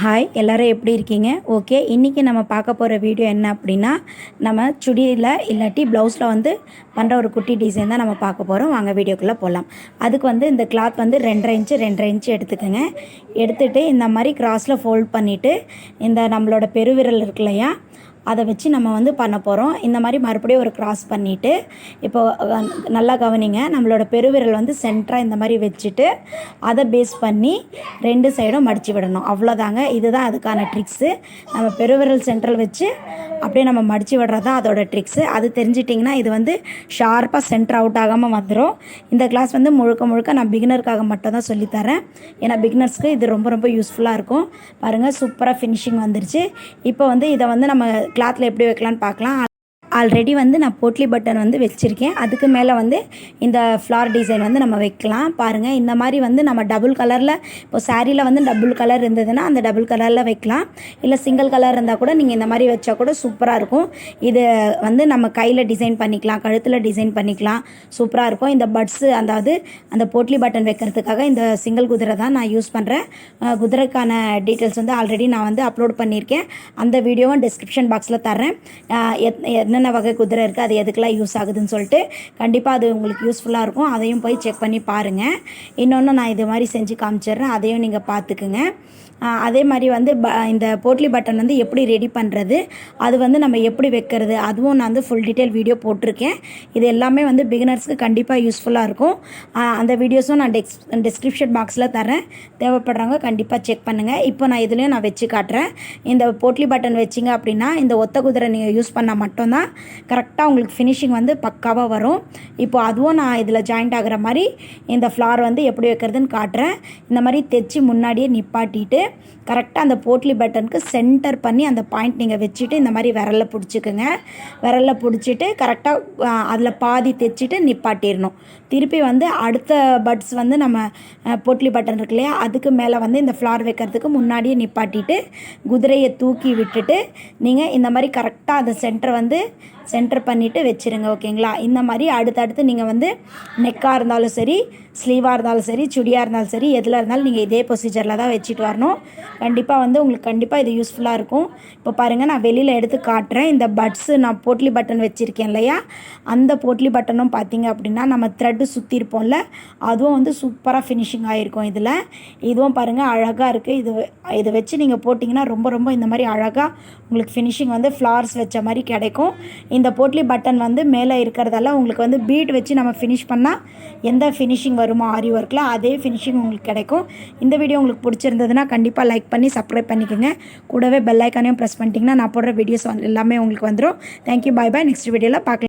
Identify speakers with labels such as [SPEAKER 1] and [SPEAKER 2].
[SPEAKER 1] Hi எல்லோரும் எப்படி இருக்கீங்க? ஓகே, இன்றைக்கி நம்ம பார்க்க போகிற வீடியோ என்ன அப்படின்னா, நம்ம சுடியில் இல்லாட்டி ப்ளவுஸில் வந்து பண்ணுற ஒரு குட்டி டிசைன் தான் நம்ம பார்க்க போகிறோம். வாங்க வீடியோக்குள்ளே போகலாம். அதுக்கு வந்து இந்த கிளாத் வந்து 2.5 இன்ச்சு எடுத்துக்கோங்க. எடுத்துகிட்டு இந்த மாதிரி கிராஸில் ஃபோல்ட் பண்ணிவிட்டு இந்த நம்மளோட பெருவிரல் இருக்கு இல்லையா, அதை வச்சு நம்ம வந்து பண்ண போகிறோம். இந்த மாதிரி மறுபடியும் ஒரு கிராஸ் பண்ணிவிட்டு இப்போது நல்லா கவனிங்க, நம்மளோட பெருவிரல் வந்து சென்டராக இந்த மாதிரி வச்சுட்டு அதை பேஸ் பண்ணி 2 சைடும் மடித்து விடணும். அவ்வளோதாங்க, இதுதான் அதுக்கான ட்ரிக்ஸு. நம்ம பெருவிரல் சென்ட்ரல் வச்சு அப்படியே நம்ம மடித்து விடுறது தான் அதோட ட்ரிக்ஸு. அது தெரிஞ்சிட்டிங்கன்னா இது வந்து ஷார்ப்பாக சென்டர் அவுட் ஆகாமல் வந்துடும். இந்த கிளாஸ் வந்து முழுக்க நான் பிகினருக்காக மட்டும் தான் சொல்லித்தரேன். ஏன்னா பிகினர்ஸ்க்கு இது ரொம்ப யூஸ்ஃபுல்லாக இருக்கும். பாருங்கள், சூப்பராக ஃபினிஷிங் வந்துருச்சு. இப்போ வந்து இதை வந்து நம்ம கிளாத்தில் எப்படி வைக்கலான்னு பார்க்கலாம். ஆல்ரெடி வந்து நான் போட்லி பட்டன் வந்து வச்சுருக்கேன். அதுக்கு மேலே வந்து இந்த ஃப்ளார் டிசைன் வந்து நம்ம வைக்கலாம். பாருங்கள், இந்த மாதிரி வந்து நம்ம டபுள் கலரில், இப்போ சாரியில் வந்து டபுள் கலர் இருந்ததுன்னா அந்த டபுள் கலரில் வைக்கலாம். இல்லை சிங்கிள் கலர் இருந்தால் கூட நீங்கள் இந்த மாதிரி வச்சா கூட சூப்பராக இருக்கும். இது வந்து நம்ம கையில் டிசைன் பண்ணிக்கலாம், கழுத்தில் டிசைன் பண்ணிக்கலாம், சூப்பராக இருக்கும். இந்த பட்ஸு, அதாவது அந்த போட்லி பட்டன் வைக்கிறதுக்காக இந்த சிங்கிள் குதிரை தான் நான் யூஸ் பண்ணுறேன். குதிரைக்கான டீட்டெயில்ஸ் வந்து ஆல்ரெடி நான் வந்து அப்லோட் பண்ணியிருக்கேன். அந்த வீடியோவும் டிஸ்கிரிப்ஷன் பாக்ஸில் தர்றேன். என்னென்ன வகை குதிரை இருக்குது, அது எதுக்கெல்லாம் யூஸ் ஆகுதுன்னு சொல்லிட்டு கண்டிப்பாக அது உங்களுக்கு யூஸ்ஃபுல்லாக இருக்கும். அதையும் போய் செக் பண்ணி பாருங்கள். இன்னொன்று நான் இது மாதிரி செஞ்சு காமிச்சிடுறேன், அதையும் நீங்கள் பார்த்துக்குங்க. அதே மாதிரி வந்து இந்த போட்லி பட்டன் வந்து எப்படி ரெடி பண்ணுறது, அது வந்து நம்ம எப்படி வைக்கிறது, அதுவும் நான் வந்து ஃபுல் டீட்டெயில் வீடியோ போட்டிருக்கேன். இது எல்லாமே வந்து பிகினர்ஸ்க்கு கண்டிப்பாக யூஸ்ஃபுல்லாக இருக்கும். அந்த வீடியோஸும் நான் டிஸ்கிரிப்ஷன் பாக்ஸில் தரேன், தேவைப்படுறவங்க கண்டிப்பாக செக் பண்ணுங்கள். இப்போ நான் இதுலேயும் நான் வச்சு காட்டுறேன். இந்த போட்லி பட்டன் வச்சிங்க அப்படின்னா இந்த ஒத்த குதிரை நீங்கள் யூஸ் பண்ணால் மட்டும்தான் கரெக்டாக உங்களுக்கு ஃபினிஷிங் வந்து பக்காவாக வரும். இப்போ அதுவும் நான் இதில் ஜாயிண்ட் ஆகிற மாதிரி இந்த ஃப்ளார் வந்து எப்படி வைக்கிறதுன்னு காட்டுறேன். இந்த மாதிரி தைச்சி முன்னாடியே நிப்பாட்டிட்டு கரெக்டாக அந்த போட்லி பட்டனுக்கு சென்டர் பண்ணி அந்த பாயிண்ட் நீங்கள் வச்சுட்டு இந்த மாதிரி விரலில் பிடிச்சிக்குங்க. விரலில் பிடிச்சிட்டு கரெக்டாக அதில் பாதி தைச்சிட்டு நிப்பாட்டிடணும். திருப்பி வந்து அடுத்த பட்ஸ் வந்து நம்ம போட்லி பட்டன் இருக்கு இல்லையா, அதுக்கு மேலே வந்து இந்த ஃப்ளார் வைக்கிறதுக்கு முன்னாடியே நிப்பாட்டிட்டு குதிரையை தூக்கி விட்டுட்டு நீங்கள் இந்த மாதிரி கரெக்டாக அந்த சென்டர் பண்ணிவிட்டு வச்சுருங்க. ஓகேங்களா? இந்த மாதிரி அடுத்தடுத்து நீங்கள் வந்து நெக்காக இருந்தாலும் சரி, ஸ்லீவாக இருந்தாலும் சரி, சுடியாக இருந்தாலும் சரி, எதில் இருந்தாலும் நீங்கள் இதே ப்ரொசீஜரில் தான் வச்சுட்டு வரணும். கண்டிப்பாக வந்து உங்களுக்கு கண்டிப்பாக இது யூஸ்ஃபுல்லாக இருக்கும். இப்போ பாருங்கள், நான் வெளியில் எடுத்து காட்டுறேன். இந்த பட்ஸு நான் போட்லி பட்டன் வச்சுருக்கேன் இல்லையா, அந்த போட்லி பட்டனும் பார்த்தீங்க அப்படின்னா நம்ம த்ரெட்டு சுற்றிருப்போம்ல, அதுவும் வந்து சூப்பராக ஃபினிஷிங் ஆகிருக்கும். இதுவும் பாருங்கள் அழகாக இருக்குது. இதை வச்சு நீங்கள் போட்டிங்கன்னா ரொம்ப இந்த மாதிரி அழகாக உங்களுக்கு ஃபினிஷிங் வந்து ஃப்ளார்ஸ் வச்ச மாதிரி கிடைக்கும். இந்த போட்லி பட்டன் வந்து மேலே இருக்கிறதால உங்களுக்கு வந்து பீட் வச்சு நம்ம ஃபினிஷ் பண்ணால் எந்த ஃபினிஷிங் வருமோ ஆரி ஒர்க்கில், அதே ஃபினிஷிங் உங்களுக்கு கிடைக்கும். இந்த வீடியோ உங்களுக்கு பிடிச்சிருந்ததுன்னா கண்டிப்பாக லைக் பண்ணி சப்ஸ்கிரைப் பண்ணிக்கோங்க. கூடவே பெல் ஐக்கானையும் ப்ரெஸ் பண்ணிட்டீங்கன்னா நான் போடுற வீடியோஸ் எல்லாமே உங்களுக்கு வந்துடும். தேங்க்யூ, பாய். நெக்ஸ்ட் வீடியோவில் பார்க்கலாம்.